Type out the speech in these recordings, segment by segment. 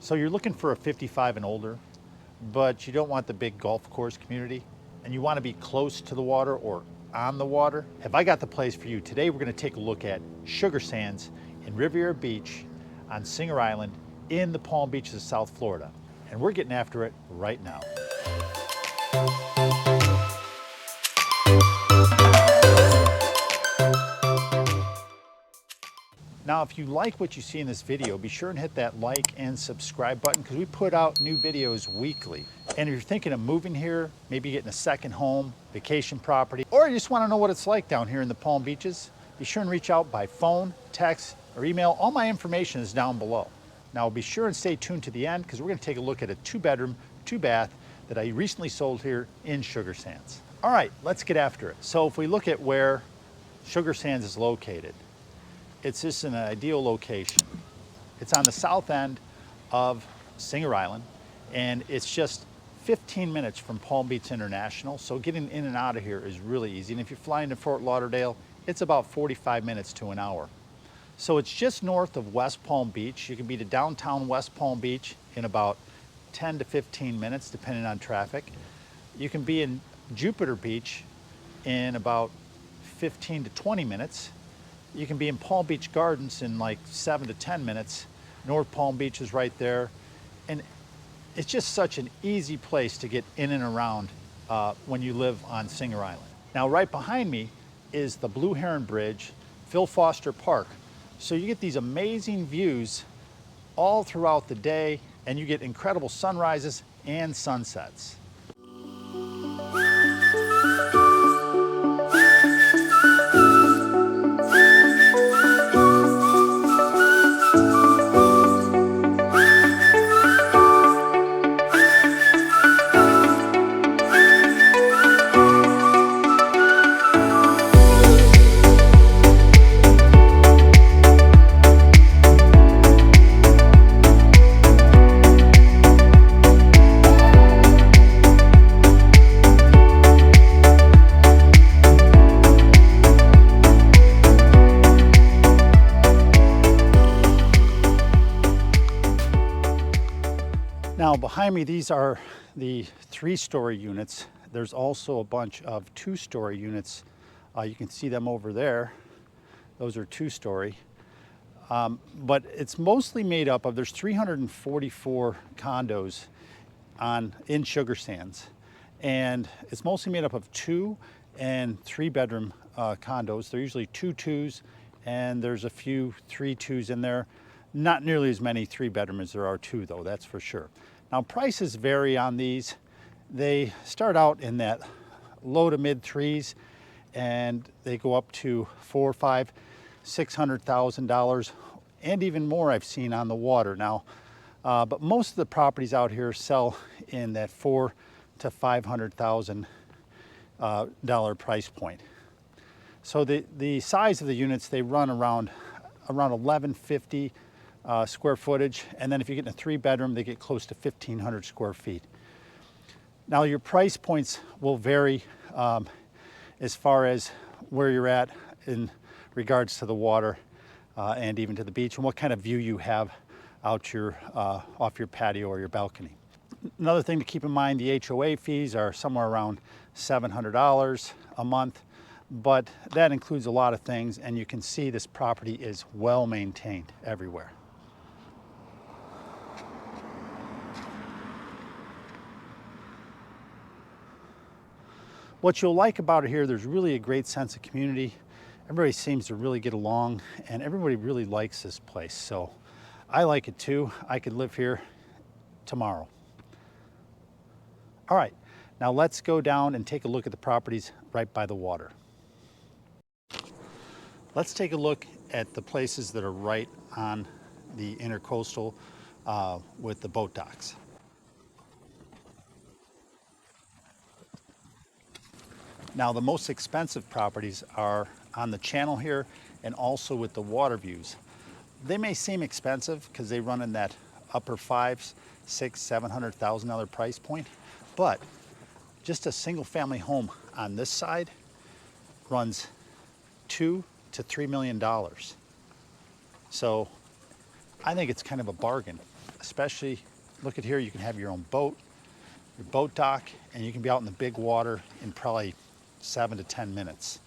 So you're looking for a 55 and older, but you don't want the big golf course community, and you want to be close to the water or on the water. Have I got the place for you? Today we're going to take a look at Sugar Sands in Riviera Beach on Singer Island in the Palm Beaches of South Florida. And we're getting after it right now. Now, if you like what you see in this video, be sure and hit that like and subscribe button because we put out new videos weekly. And if you're thinking of moving here, maybe getting a second home, vacation property, or you just want to know what it's like down here in the Palm Beaches, be sure and reach out by phone, text, or email. All my information is down below. Now, be sure and stay tuned to the end because we're going to take a look at a 2-bedroom, 2-bath that I recently sold here in Sugar Sands. All right, let's get after it. So if we look at where Sugar Sands is located, it's just an ideal location. It's on the south end of Singer Island, and it's just 15 minutes from Palm Beach International, so getting in and out of here is really easy. And if you're flying to Fort Lauderdale, it's about 45 minutes to an hour. So it's just north of West Palm Beach. You can be to downtown West Palm Beach in about 10 to 15 minutes, depending on traffic. You can be in Jupiter Beach in about 15 to 20 minutes. You can be in Palm Beach Gardens in like 7 to 10 minutes. North Palm Beach is right there. And it's just such an easy place to get in and around when you live on Singer Island. Now, right behind me is the Blue Heron Bridge, Phil Foster Park. So you get these amazing views all throughout the day, and you get incredible sunrises and sunsets. Now behind me, these are the 3-story units. There's also a bunch of 2-story units. You can see them over there. Those are 2-story. But it's mostly made up of, there's 344 condos in Sugar Sands. And it's mostly made up of 2 and 3-bedroom condos. They're usually 2 2s, and there's a few 3 2s in there. Not nearly as many 3-bedroom as there are 2 though, that's for sure. Now prices vary on these. They start out in that low to mid 3s, and they go up to $400,000, $500,000, $600,000, and even more I've seen on the water now. But most of the properties out here sell in that $400,000 to $500,000 price point. So the size of the units, they run around 1150 square footage, and then if you get in a 3-bedroom, they get close to 1,500 square feet. Now your price points will vary as far as where you're at in regards to the water and even to the beach, and what kind of view you have out off your patio or your balcony. Another thing to keep in mind, the HOA fees are somewhere around $700 a month, but that includes a lot of things, and you can see this property is well maintained everywhere. What you'll like about it here, there's really a great sense of community. Everybody seems to really get along, and everybody really likes this place. So I like it too. I could live here tomorrow. All right, now let's go down and take a look at the properties right by the water. Let's take a look at the places that are right on the intracoastal with the boat docks. Now the most expensive properties are on the channel here and also with the water views. They may seem expensive because they run in that upper $500,000, $600,000, $700,000 price point, but just a single family home on this side runs $2 to $3 million. So I think it's kind of a bargain. especially look at here, you can have your own boat, your boat dock, and you can be out in the big water in probably 7 to 10 minutes.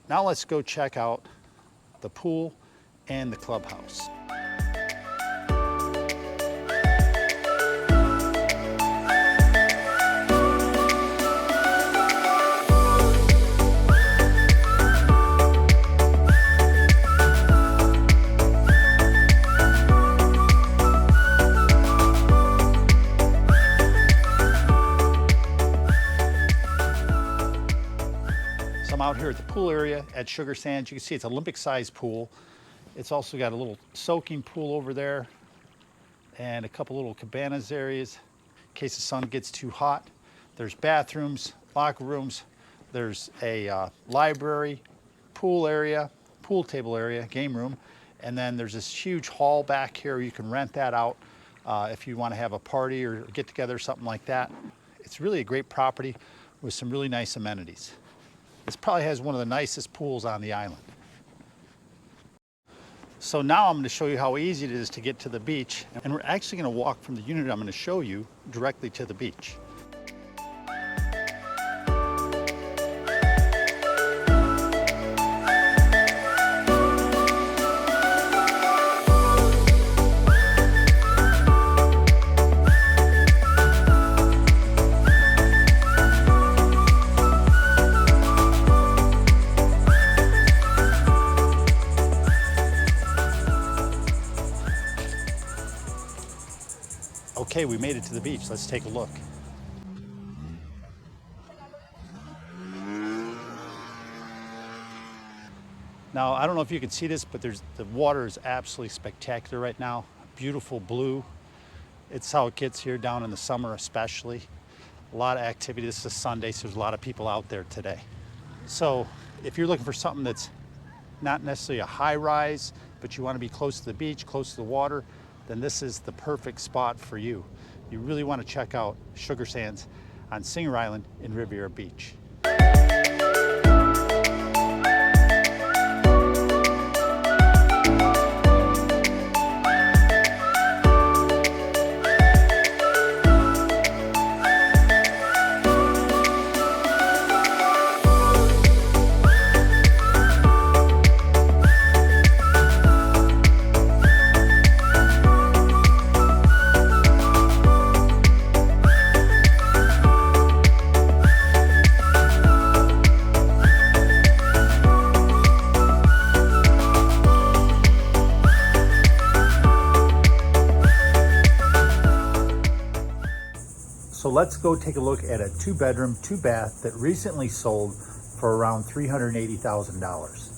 Now let's go check out the pool and the clubhouse. Out here at the pool area at Sugar Sands, you can see it's an Olympic-sized pool. It's also got a little soaking pool over there and a couple little cabanas areas in case the sun gets too hot. There's bathrooms, locker rooms. There's a library, pool area, pool table area, game room, and then there's this huge hall back here. You can rent that out if you want to have a party or get together, something like that. It's really a great property with some really nice amenities. This probably has one of the nicest pools on the island. So now I'm going to show you how easy it is to get to the beach. And we're actually going to walk from the unit I'm going to show you directly to the beach. Okay, we made it to the beach. Let's take a look. Now, I don't know if you can see this, but the water is absolutely spectacular right now. Beautiful blue. It's how it gets here down in the summer especially. A lot of activity. This is a Sunday, so there's a lot of people out there today. So if you're looking for something that's not necessarily a high rise, but you want to be close to the beach, close to the water, then this is the perfect spot for you. You really want to check out Sugar Sands on Singer Island in Riviera Beach. So let's go take a look at a 2-bedroom, 2-bath that recently sold for around $380,000.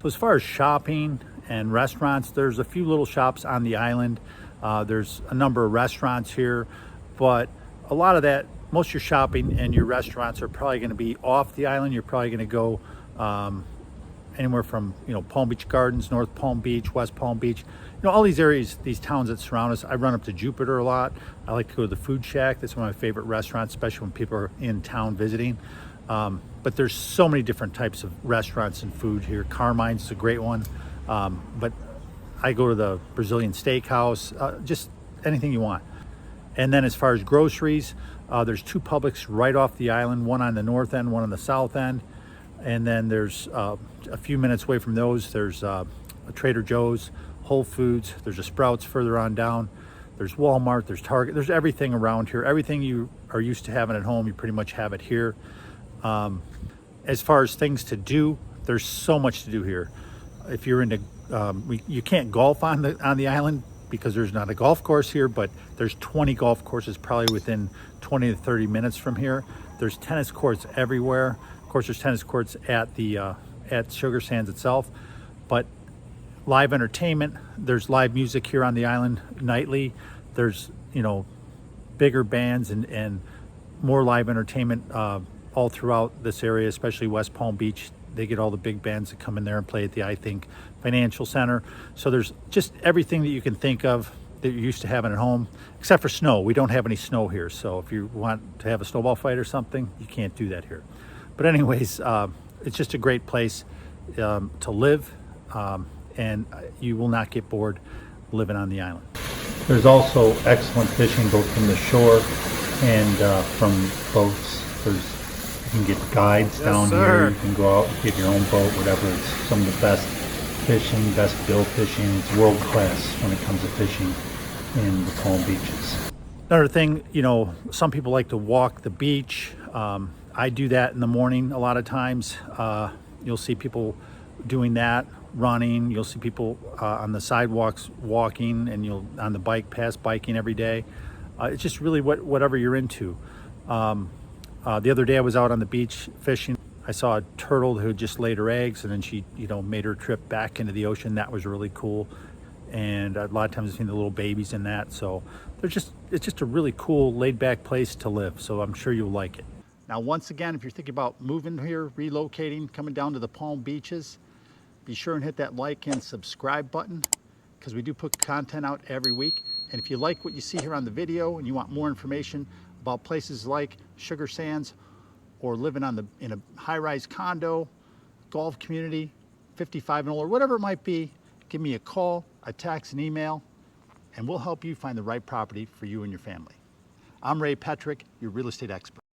As far as shopping and restaurants, there's a few little shops on the island. There's a number of restaurants here, but a lot of that, most of your shopping and your restaurants are probably going to be off the island. You're probably going to go anywhere from, Palm Beach Gardens, North Palm Beach, West Palm Beach, all these areas, these towns that surround us. I run up to Jupiter a lot. I like to go to the Food Shack. That's one of my favorite restaurants, especially when people are in town visiting. But there's so many different types of restaurants and food here. Carmine's a great one. But I go to the Brazilian Steakhouse, just anything you want. And then as far as groceries, there's 2 Publix right off the island, one on the north end, one on the south end. And then there's a few minutes away from those, there's a Trader Joe's, Whole Foods, there's a Sprouts further on down. There's Walmart, there's Target, there's everything around here. Everything you are used to having at home, you pretty much have it here. As far as things to do, there's so much to do here. If you're into, you can't golf on the island, because there's not a golf course here, but there's 20 golf courses probably within 20 to 30 minutes from here. There's tennis courts everywhere. Of course, there's tennis courts at the at Sugar Sands itself, but live entertainment, there's live music here on the island nightly. There's, you know, bigger bands and more live entertainment all throughout this area, especially West Palm Beach. They get all the big bands that come in there and play at the, I think, Financial Center. So there's just everything that you can think of that you're used to having at home, except for snow. We don't have any snow here. So if you want to have a snowball fight or something, you can't do that here. But anyways, it's just a great place to live, and you will not get bored living on the island. There's also excellent fishing both from the shore and from boats. You can get guides down here. You can go out and get your own boat, whatever. It's some of the best fishing, best bill fishing. It's world class when it comes to fishing in the Palm Beaches. Another thing, you know, some people like to walk the beach. I do that in the morning a lot of times. You'll see people doing that, running. You'll see people on the sidewalks walking, and you'll on the bike path biking every day. It's just really whatever you're into. The other day I was out on the beach fishing. I saw a turtle who just laid her eggs, and then she, you know, made her trip back into the ocean. That was really cool. And a lot of times I've seen the little babies in that. So it's just a really cool, laid back place to live. So I'm sure you'll like it. Now, once again, if you're thinking about moving here, relocating, coming down to the Palm Beaches, be sure and hit that like and subscribe button, because we do put content out every week. And if you like what you see here on the video and you want more information about places like Sugar Sands, or living in a high-rise condo, golf community, 55 and older, whatever it might be, give me a call, a text, an email, and we'll help you find the right property for you and your family. I'm Ray Petric, your real estate expert.